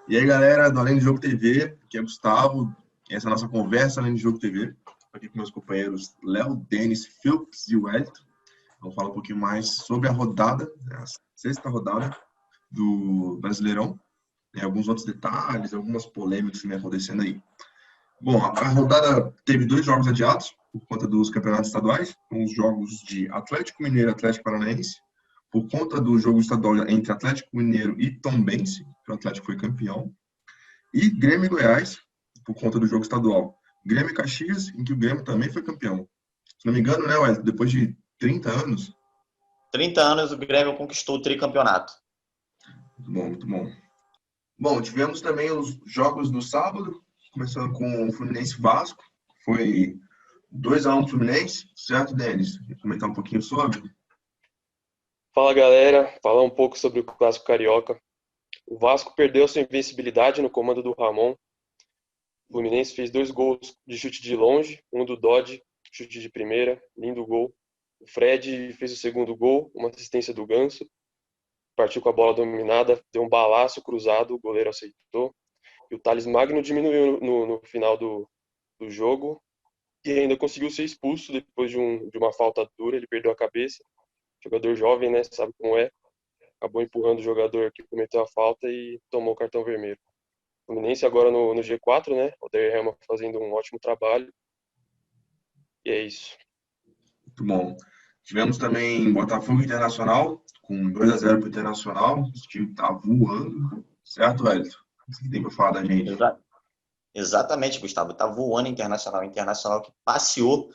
E aí, galera do Além do Jogo TV, aqui é Gustavo. Essa é a nossa conversa Além do Jogo TV. Aqui com meus companheiros Léo, Denis, Philps e Wellington. Vamos falar um pouquinho mais sobre a rodada, a sexta rodada do Brasileirão. E alguns outros detalhes, algumas polêmicas que vem acontecendo aí. Bom, a rodada teve 2 jogos adiados por conta dos campeonatos estaduais, com os jogos de Atlético Mineiro e Atlético Paranaense, por conta do jogo estadual entre Atlético Mineiro e Tombense, que o Atlético foi campeão, e Grêmio e Goiás, por conta do jogo estadual. Grêmio e Caxias, em que o Grêmio também foi campeão. Se não me engano, né, Wesley, depois de 30 anos. 30 anos o Grêmio conquistou o tricampeonato. Muito bom, muito bom. Bom, tivemos também os jogos do sábado, começando com o Fluminense Vasco. Foi 2-1 pro Fluminense, certo, Denis? Vou comentar um pouquinho sobre. Fala, galera, falar um pouco sobre o Clássico Carioca. O Vasco perdeu sua invencibilidade no comando do Ramon. O Fluminense fez 2 gols de chute de longe, um do Dodge, chute de primeira, lindo gol. O Fred fez o segundo gol, uma assistência do Ganso. Partiu com a bola dominada, deu um balaço cruzado, o goleiro aceitou. E o Thales Magno diminuiu no final do jogo e ainda conseguiu ser expulso depois de uma falta dura, ele perdeu a cabeça. Jogador jovem, né, sabe como é. Acabou empurrando o jogador que cometeu a falta e tomou o cartão vermelho. O Fluminense agora no G4, né? O Odair Helma fazendo um ótimo trabalho. E é isso. Muito bom. Tivemos também Botafogo Internacional, com 2-0 para o Internacional. Esse time tá voando. Certo, Wellington? O que tem para falar da gente? Exatamente, Gustavo. Tá voando Internacional. Internacional que passeou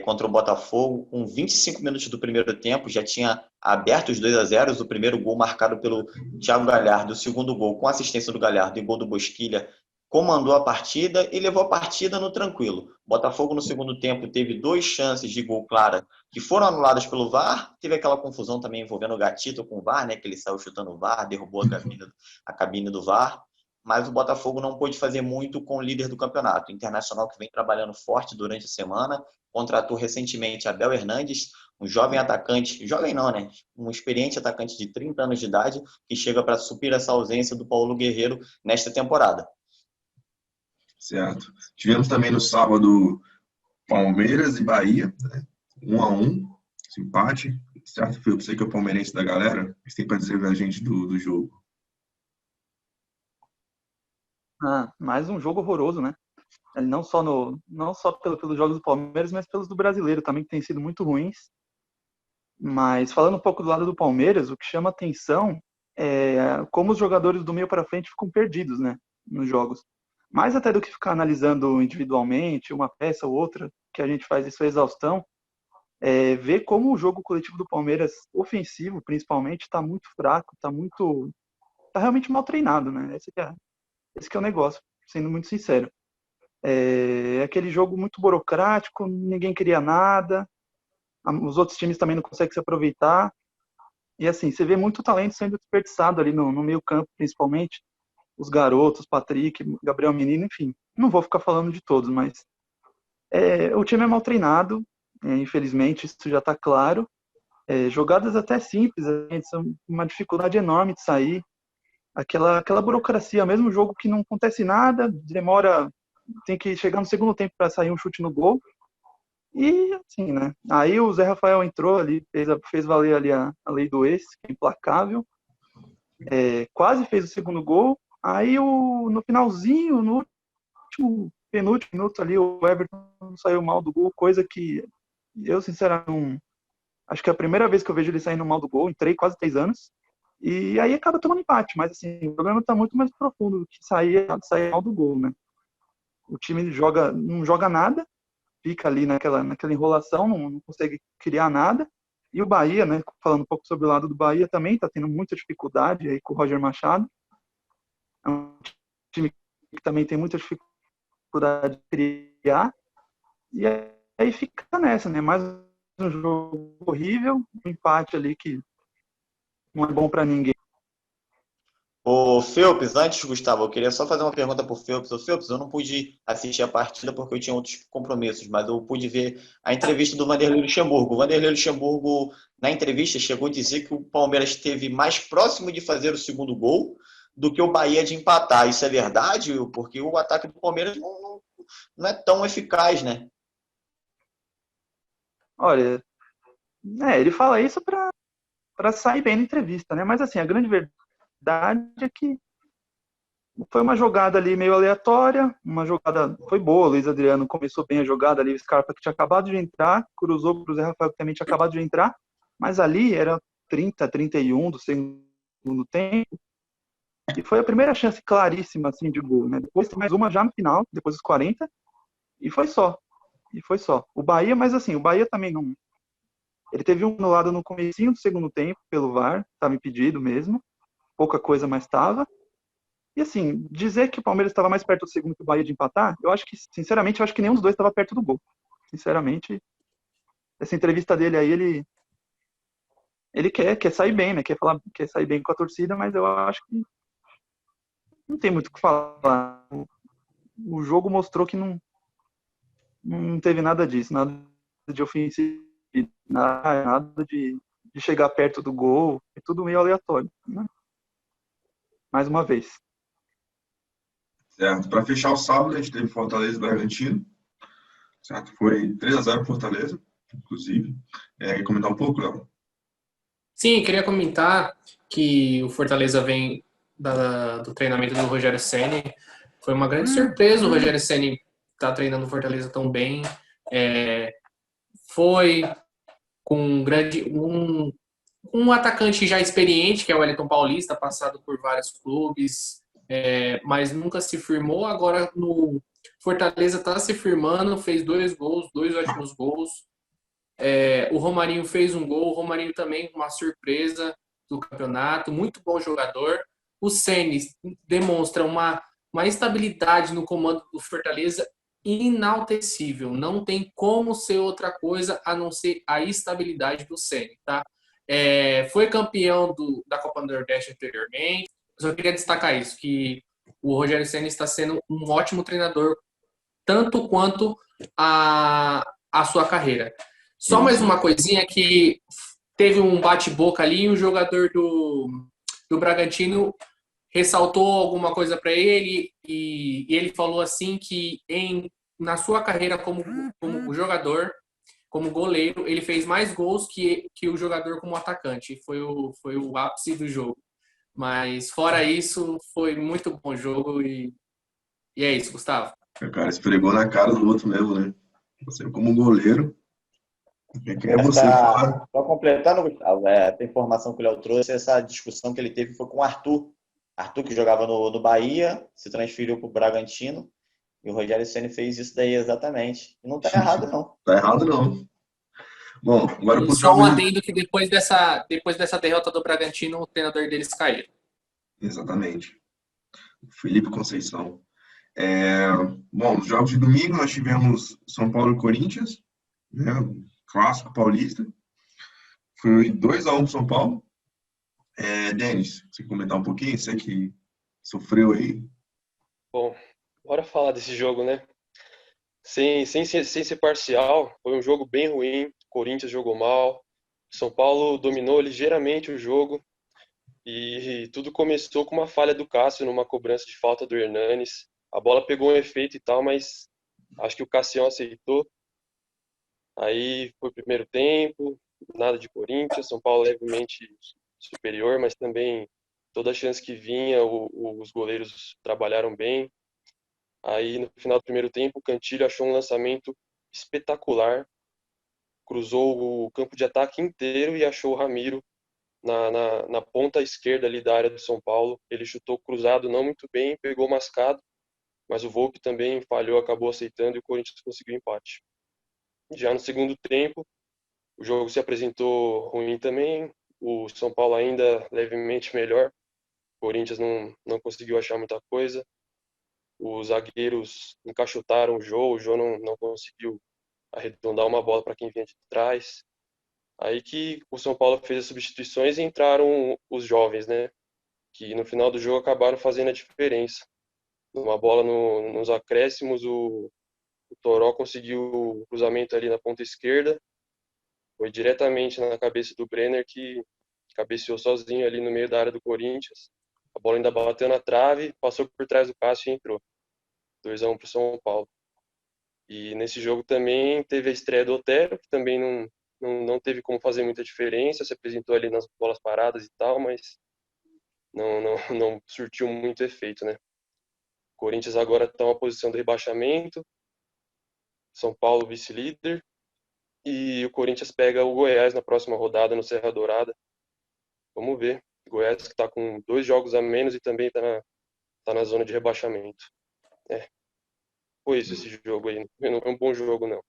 contra o Botafogo com 25 minutos do primeiro tempo. Já tinha aberto os 2-0. O primeiro gol marcado pelo Thiago Galhardo. O segundo gol com assistência do Galhardo e gol do Bosquilha. Comandou a partida e levou a partida no tranquilo. Botafogo no segundo tempo teve 2 chances de gol clara que foram anuladas pelo VAR. Teve aquela confusão também envolvendo o Gatito com o VAR, né? Que ele saiu chutando o VAR, derrubou a cabine do VAR. Mas o Botafogo não pôde fazer muito com o líder do campeonato. O Internacional, que vem trabalhando forte durante a semana, contratou recentemente Abel Hernandes, um jovem atacante, jovem não, né? Um experiente atacante de 30 anos de idade, que chega para suprir essa ausência do Paulo Guerreiro nesta temporada. Certo. Tivemos também no sábado Palmeiras e Bahia, né? 1-1, esse empate. Certo, Felipe? Você que é o palmeirense da galera, o que você tem para dizer pra gente do jogo? Mais um jogo horroroso, né? Não só pelos jogos do Palmeiras, mas pelos do Brasileiro também, que têm sido muito ruins. Mas falando um pouco do lado do Palmeiras, o que chama atenção é como os jogadores do meio para frente ficam perdidos, né, nos jogos. Mais até do que ficar analisando individualmente, uma peça ou outra, que a gente faz isso a exaustão, ver como o jogo coletivo do Palmeiras, ofensivo principalmente, está muito fraco, tá realmente mal treinado, né? Esse que é o negócio, sendo muito sincero. É aquele jogo muito burocrático, ninguém queria nada, os outros times também não conseguem se aproveitar. E assim, você vê muito talento sendo desperdiçado ali no meio campo, principalmente. Os garotos, Patrick, Gabriel Menino, enfim. Não vou ficar falando de todos, mas o time é mal treinado, infelizmente, isso já está claro. Jogadas até simples, são uma dificuldade enorme de sair. Aquela burocracia, mesmo jogo que não acontece nada, demora, tem que chegar no segundo tempo para sair um chute no gol. E assim, né? Aí o Zé Rafael entrou ali, fez valer ali a lei do ex, que é implacável. Quase fez o segundo gol. Aí no finalzinho, no penúltimo minuto ali, o Everton saiu mal do gol, coisa que eu, sinceramente, acho que é a primeira vez que eu vejo ele saindo mal do gol, entrei quase 3 anos. E aí acaba tomando empate, mas assim, o problema está muito mais profundo do que sair mal do gol, né? O time não joga nada, fica ali naquela enrolação, não consegue criar nada. E o Bahia, né, falando um pouco sobre o lado do Bahia também, está tendo muita dificuldade aí com o Roger Machado. É um time que também tem muita dificuldade de criar. E aí fica nessa, né? Mais um jogo horrível, um empate ali que não é bom para ninguém. Ô, Felps, antes, Gustavo, eu queria só fazer uma pergunta para o Felps. Ô, Felps, eu não pude assistir a partida porque eu tinha outros compromissos, mas eu pude ver a entrevista do Vanderlei Luxemburgo. O Vanderlei Luxemburgo, na entrevista, chegou a dizer que o Palmeiras esteve mais próximo de fazer o segundo gol do que o Bahia de empatar. Isso é verdade? Porque o ataque do Palmeiras não é tão eficaz, né? Olha, ele fala isso para sair bem na entrevista, né? Mas assim, a grande verdade é que foi uma jogada ali meio aleatória, uma jogada foi boa, o Luiz Adriano começou bem a jogada ali, o Scarpa que tinha acabado de entrar, cruzou para o Zé Rafael que também tinha acabado de entrar, mas ali era 30, 31 do segundo tempo, e foi a primeira chance claríssima assim de gol, né? Depois tem mais uma já no final, depois dos 40, e foi só. E foi só. O Bahia, mas assim, o Bahia também não. Ele teve um anulado no comecinho do segundo tempo pelo VAR, estava impedido mesmo, pouca coisa mais estava. E assim, dizer que o Palmeiras estava mais perto do segundo que o Bahia de empatar, eu acho que, sinceramente, eu acho que nenhum dos dois estava perto do gol. Sinceramente, essa entrevista dele aí, ele quer sair bem, né? Quer sair bem com a torcida, mas eu acho que não tem muito o que falar. O jogo mostrou que não teve nada disso, nada de ofensivo, nada de chegar perto do gol, é tudo meio aleatório, né? Mais uma vez. Certo. Para fechar o sábado, a gente teve Fortaleza e Bragantino. Certo? Foi 3-0 Fortaleza, inclusive. Quer comentar um pouco, Léo? Sim, queria comentar que o Fortaleza vem do treinamento do Rogério Ceni. Foi uma grande surpresa o Rogério Ceni estar treinando o Fortaleza tão bem. Foi com um atacante já experiente, que é o Wellington Paulista, passado por vários clubes, mas nunca se firmou. Agora no Fortaleza está se firmando, fez 2 gols, 2 ótimos gols. O Romarinho fez um gol, o Romarinho também uma surpresa do campeonato, muito bom jogador. O Ceni demonstra uma estabilidade no comando do Fortaleza inaltecível. Não tem como ser outra coisa a não ser a estabilidade do Ceni, tá? Foi campeão da Copa do Nordeste anteriormente. Eu só queria destacar isso, que o Rogério Ceni está sendo um ótimo treinador, tanto quanto a sua carreira. Só mais uma coisinha, que teve um bate-boca ali e o jogador do Bragantino ressaltou alguma coisa para ele e ele falou assim que na sua carreira como jogador, como goleiro, ele fez mais gols que o jogador como atacante. Foi o ápice do jogo. Mas fora isso, foi muito bom jogo e é isso, Gustavo. O cara esfregou na cara do outro mesmo, né? Você como goleiro, quem é você fora? Só completando, Gustavo, essa informação que o Léo trouxe, essa discussão que ele teve foi com o Arthur. Arthur, que jogava no Bahia, se transferiu para o Bragantino, e o Rogério Ceni fez isso daí exatamente. E não está errado, não. Tá errado, não. Bom, agora E para os só um jogos. adendo que depois dessa derrota do Bragantino, o treinador deles caiu. Exatamente. Felipe Conceição. Bom, nos jogos de domingo nós tivemos São Paulo e Corinthians, né? Clássico paulista. Foi 2-1 pro São Paulo. Denis, você comentar um pouquinho? Você que sofreu aí. Bom, bora falar desse jogo, né? Sem ser parcial, foi um jogo bem ruim. O Corinthians jogou mal. São Paulo dominou ligeiramente o jogo. E tudo começou com uma falha do Cássio numa cobrança de falta do Hernanes. A bola pegou um efeito e tal, mas acho que o Cassião aceitou. Aí foi o primeiro tempo, nada de Corinthians, São Paulo levemente superior, mas também toda a chance que vinha, os goleiros trabalharam bem. Aí no final do primeiro tempo, o Cantilho achou um lançamento espetacular, cruzou o campo de ataque inteiro e achou o Ramiro na ponta esquerda ali da área do São Paulo. Ele chutou cruzado não muito bem, pegou mascado, mas o Volpi também falhou, acabou aceitando e o Corinthians conseguiu empate. Já no segundo tempo, o jogo se apresentou ruim também, o São Paulo ainda levemente melhor, o Corinthians não conseguiu achar muita coisa, os zagueiros encaixotaram o Jô não conseguiu arredondar uma bola para quem vinha de trás. Aí que o São Paulo fez as substituições e entraram os jovens, né? Que no final do jogo acabaram fazendo a diferença. Uma bola nos acréscimos, o Toró conseguiu o cruzamento ali na ponta esquerda, foi diretamente na cabeça do Brenner, que cabeceou sozinho ali no meio da área do Corinthians. A bola ainda bateu na trave, passou por trás do Cássio e entrou. 2-1 para o São Paulo. E nesse jogo também teve a estreia do Otero, que também não teve como fazer muita diferença, se apresentou ali nas bolas paradas e tal, mas não surtiu muito efeito, né? O Corinthians agora está na posição do rebaixamento, São Paulo vice-líder, e o Corinthians pega o Goiás na próxima rodada no Serra Dourada. Vamos ver. O Goiás que está com 2 jogos a menos e também tá na zona de rebaixamento. Foi isso esse jogo aí. Não é um bom jogo, não.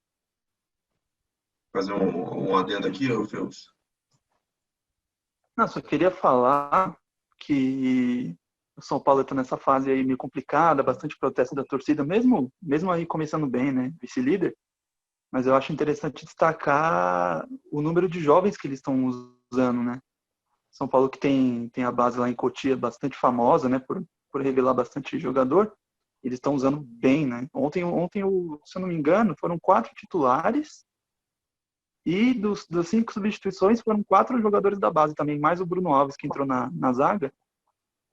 Fazer um adendo aqui, ô Phelps. Não, só queria falar que o São Paulo está nessa fase aí meio complicada, bastante protesto da torcida, mesmo aí começando bem, né, vice-líder. Mas eu acho interessante destacar o número de jovens que eles estão usando, né? São Paulo que tem a base lá em Cotia bastante famosa, né, por revelar bastante jogador. Eles estão usando bem, né? Ontem, se eu não me engano, foram 4 titulares e dos 5 substituições foram 4 jogadores da base também, mais o Bruno Alves que entrou na zaga.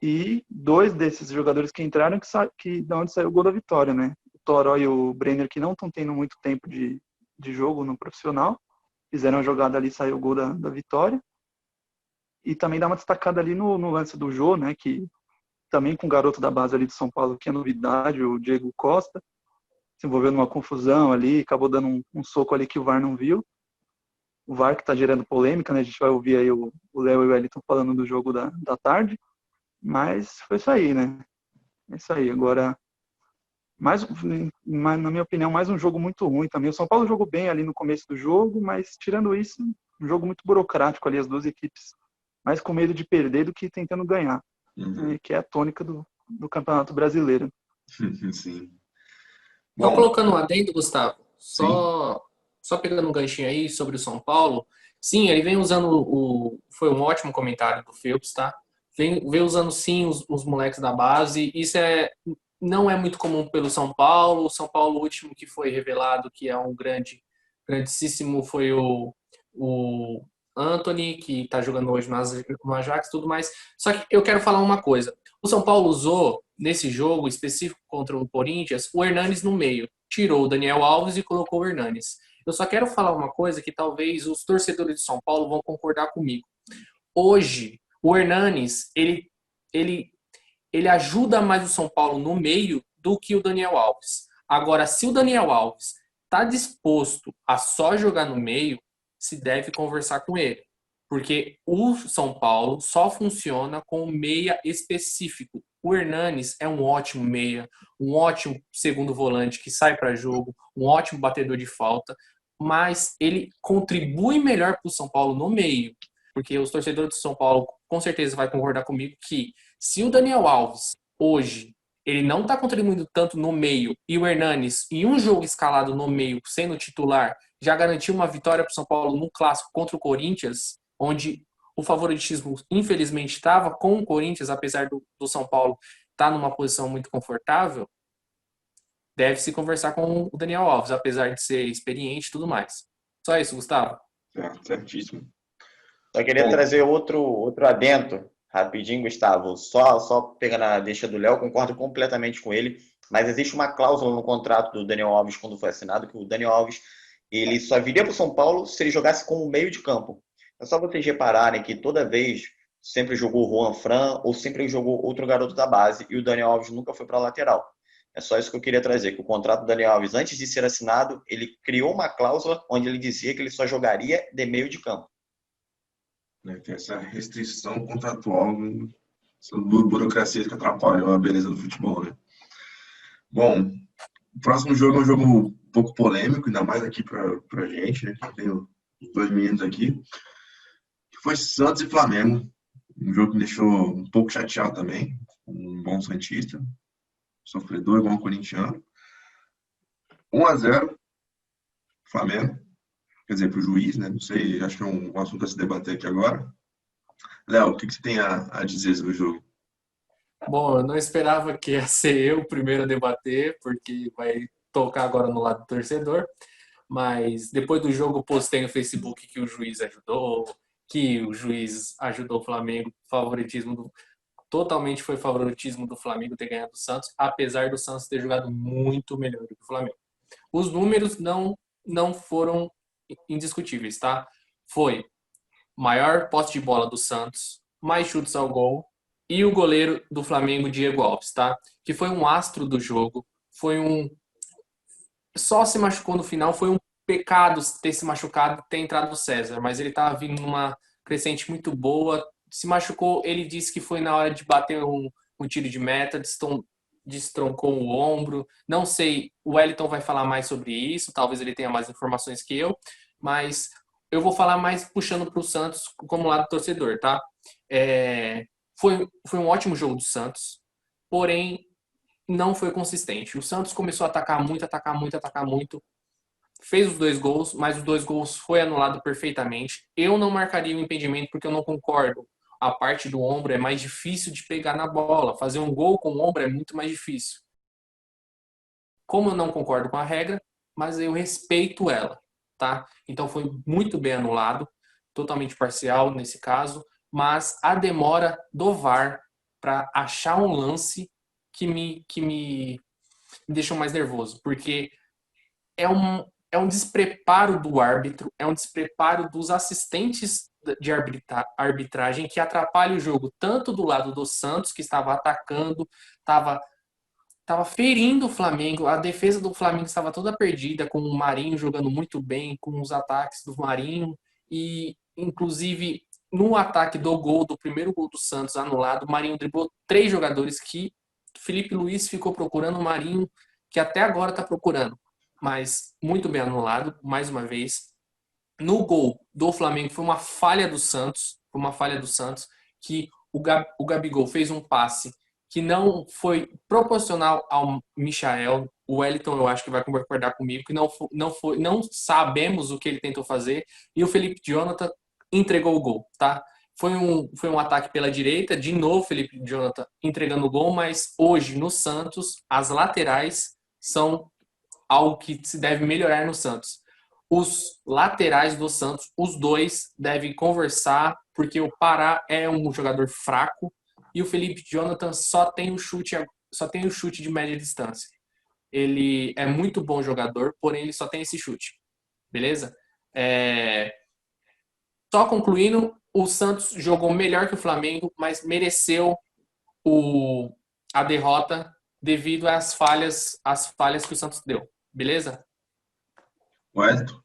E 2 desses jogadores que entraram de onde saiu o gol da vitória, né? O Toró e o Brenner, que não estão tendo muito tempo de jogo no profissional, fizeram a jogada ali e saiu o gol da vitória. E também dá uma destacada ali no lance do Jô, né? Que também com o garoto da base ali de São Paulo, que é novidade, o Diego Costa, se envolveu numa confusão ali, acabou dando um soco ali que o VAR não viu. O VAR que está gerando polêmica, né? A gente vai ouvir aí o Léo e o Wellington falando do jogo da tarde. Mas foi isso aí, né? É isso aí. Agora, na minha opinião, mais um jogo muito ruim também. O São Paulo jogou bem ali no começo do jogo, mas tirando isso, um jogo muito burocrático ali, as 2 equipes mais com medo de perder do que tentando ganhar. Que é a tônica do Campeonato Brasileiro. Sim. Só Bom, colocando um adendo, Gustavo, só pegando um ganchinho aí sobre o São Paulo. Sim, ele vem usando foi um ótimo comentário do Phelps, tá? Vem usando sim os moleques da base. Isso não é muito comum pelo São Paulo. O São Paulo, o último que foi revelado que é um grandíssimo foi o Anthony, que está jogando hoje no Ajax e tudo mais. Só que eu quero falar uma coisa. O São Paulo usou, nesse jogo específico contra o Corinthians, o Hernanes no meio. Tirou o Daniel Alves e colocou o Hernanes. Eu só quero falar uma coisa que talvez os torcedores de São Paulo vão concordar comigo. Hoje, o Hernanes, ele ajuda mais o São Paulo no meio do que o Daniel Alves. Agora, se o Daniel Alves está disposto a só jogar no meio, se deve conversar com ele. Porque o São Paulo só funciona com um meia específico. O Hernanes é um ótimo meia, um ótimo segundo volante que sai para jogo, um ótimo batedor de falta, mas ele contribui melhor para o São Paulo no meio. Porque os torcedores do São Paulo com certeza vai concordar comigo que se o Daniel Alves hoje ele não está contribuindo tanto no meio e o Hernanes em um jogo escalado no meio sendo titular já garantiu uma vitória para o São Paulo no clássico contra o Corinthians, onde o favoritismo infelizmente estava com o Corinthians, apesar do São Paulo estar numa posição muito confortável, deve-se conversar com o Daniel Alves, apesar de ser experiente e tudo mais. Só isso, Gustavo. Certíssimo. Só queria trazer outro adendo, rapidinho, Gustavo. Só pegando a deixa do Léo, concordo completamente com ele, mas existe uma cláusula no contrato do Daniel Alves quando foi assinado, que o Daniel Alves ele só viria para o São Paulo se ele jogasse como meio de campo. É só vocês repararem que toda vez sempre jogou o Juan Fran ou sempre jogou outro garoto da base e o Daniel Alves nunca foi para a lateral. É só isso que eu queria trazer, que o contrato do Daniel Alves, antes de ser assinado, ele criou uma cláusula onde ele dizia que ele só jogaria de meio de campo. Tem essa restrição contratual, essa burocracia que atrapalha a beleza do futebol, né? Bom, o próximo jogo é um jogo um pouco polêmico, ainda mais aqui pra gente, né? Que tem os 2 meninos aqui. Que foi Santos e Flamengo. Um jogo que me deixou um pouco chateado também. Um bom santista. Sofredor, igual um corintiano. 1-0. Flamengo. Quer dizer, pro juiz, né? Não sei, acho que é um assunto a se debater aqui agora. Léo, o que você tem a dizer sobre o jogo? Bom, eu não esperava que ia ser eu o primeiro a debater, porque vai tocar agora no lado do torcedor. Mas depois do jogo eu postei no Facebook que o juiz ajudou o Flamengo, favoritismo totalmente foi favoritismo do Flamengo ter ganhado do Santos, apesar do Santos ter jogado muito melhor do que o Flamengo. Os números não foram indiscutíveis, tá? Foi maior posse de bola do Santos, mais chutes ao gol, e o goleiro do Flamengo, Diego Alves, tá? Que foi um astro do jogo, só se machucou no final, foi um pecado ter se machucado e ter entrado o César, mas ele tava vindo numa crescente muito boa, se machucou, ele disse que foi na hora de bater um tiro de meta, destroncou o ombro, não sei, o Wellington vai falar mais sobre isso, talvez ele tenha mais informações que eu, mas eu vou falar mais puxando para o Santos como lado torcedor, tá? Foi um ótimo jogo do Santos, porém não foi consistente. O Santos começou a atacar muito, fez os 2 gols, mas os 2 gols foi anulado perfeitamente. Eu não marcaria o impedimento porque eu não concordo. A parte do ombro é mais difícil de pegar na bola. Fazer um gol com o ombro é muito mais difícil. Como eu não concordo com a regra, mas eu respeito ela, tá? Então foi muito bem anulado, totalmente parcial nesse caso, mas a demora do VAR para achar um lance que me deixou mais nervoso, porque é um despreparo do árbitro, é um despreparo dos assistentes de arbitragem que atrapalha o jogo, tanto do lado do Santos, que estava atacando, estava ferindo o Flamengo, a defesa do Flamengo estava toda perdida, com o Marinho jogando muito bem, com os ataques do Marinho, e inclusive no ataque do primeiro gol do Santos anulado, o Marinho driblou 3 jogadores que Felipe Luiz ficou procurando, o Marinho, que até agora está procurando, mas muito bem anulado, mais uma vez. No gol do Flamengo foi uma falha do Santos, que o Gabigol fez um passe que não foi proporcional ao Michael. O Wellington, eu acho que vai concordar comigo, que não sabemos o que ele tentou fazer, e o Felipe Jonathan entregou o gol, tá? Foi um ataque pela direita, de novo Felipe Jonathan entregando o gol, mas hoje no Santos as laterais são algo que se deve melhorar no Santos. Os laterais do Santos, os 2 devem conversar, porque o Pará é um jogador fraco e o Felipe Jonathan só tem o chute de média distância. Ele é muito bom jogador, porém ele só tem esse chute. Beleza? Só concluindo, o Santos jogou melhor que o Flamengo, mas mereceu a derrota devido às falhas que o Santos deu. Beleza? Wellington?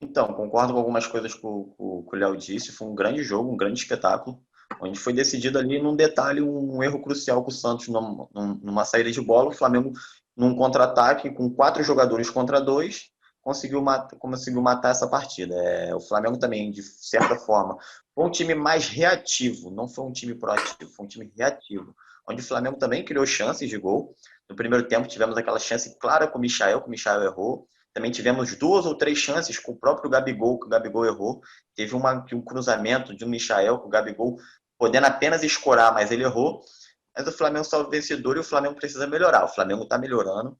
Então, concordo com algumas coisas que o Léo disse. Foi um grande jogo, um grande espetáculo, onde foi decidido ali num detalhe, um erro crucial com o Santos numa saída de bola. O Flamengo, num contra-ataque, com 4 jogadores contra 2, conseguiu matar essa partida. O Flamengo também, de certa forma, foi um time mais reativo, não foi um time proativo, foi um time reativo, onde o Flamengo também criou chances de gol. No primeiro tempo tivemos aquela chance clara com o Michael errou. Também tivemos 2 ou 3 chances com o próprio Gabigol, que o Gabigol errou. Teve um cruzamento de um Michael, com o Gabigol podendo apenas escorar, mas ele errou. Mas o Flamengo saiu vencedor e o Flamengo precisa melhorar. O Flamengo está melhorando.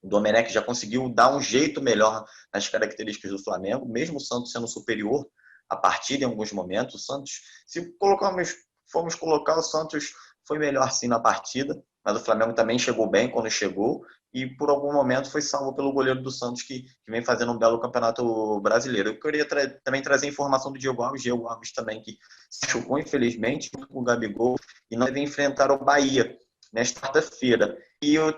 O Domenech já conseguiu dar um jeito melhor nas características do Flamengo, mesmo o Santos sendo superior à partida em alguns momentos. O Santos, se formos colocar, o Santos foi melhor sim na partida, mas o Flamengo também chegou bem quando chegou e por algum momento foi salvo pelo goleiro do Santos, que vem fazendo um belo campeonato brasileiro. Eu queria também trazer informação do Diego Alves também, que se machucou infelizmente com o Gabigol e nós vamos enfrentar o Bahia nesta quarta-feira. E eu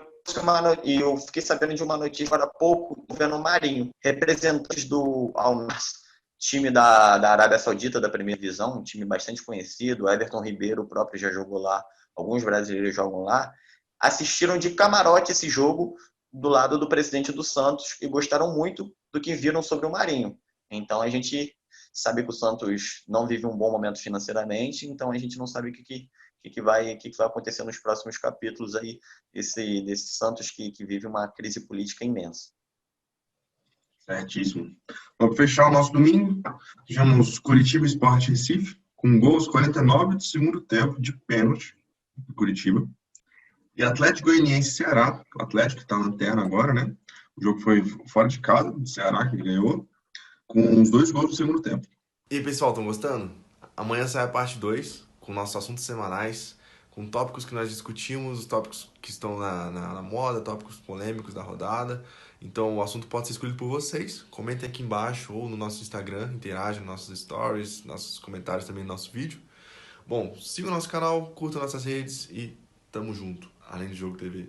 fiquei sabendo de uma notícia agora há pouco, vendo o Marinho, representante do Al-Nassr, time da Arábia Saudita, da primeira divisão, um time bastante conhecido. O Everton Ribeiro próprio já jogou lá, alguns brasileiros jogam lá, assistiram de camarote esse jogo do lado do presidente do Santos e gostaram muito do que viram sobre o Marinho. Então a gente sabe que o Santos não vive um bom momento financeiramente, então a gente não sabe o que vai acontecer nos próximos capítulos aí desse Santos que vive uma crise política imensa. Certíssimo. Para fechar o nosso domingo, tivemos Curitiba Sport Recife, com gols 49 do segundo tempo de pênalti do Curitiba. E Atlético Goianiense Ceará, o Atlético que está na lanterna agora, né? O jogo foi fora de casa, do Ceará que ganhou, com os 2 gols do segundo tempo. E aí, pessoal, estão gostando? Amanhã sai a parte 2, com nossos assuntos semanais, com tópicos que nós discutimos, os tópicos que estão na moda, tópicos polêmicos da rodada. Então o assunto pode ser escolhido por vocês. Comentem aqui embaixo ou no nosso Instagram, interajam nos nossos stories, nossos comentários também no nosso vídeo. Bom, siga o nosso canal, curta nossas redes e tamo junto, além do Jogo TV.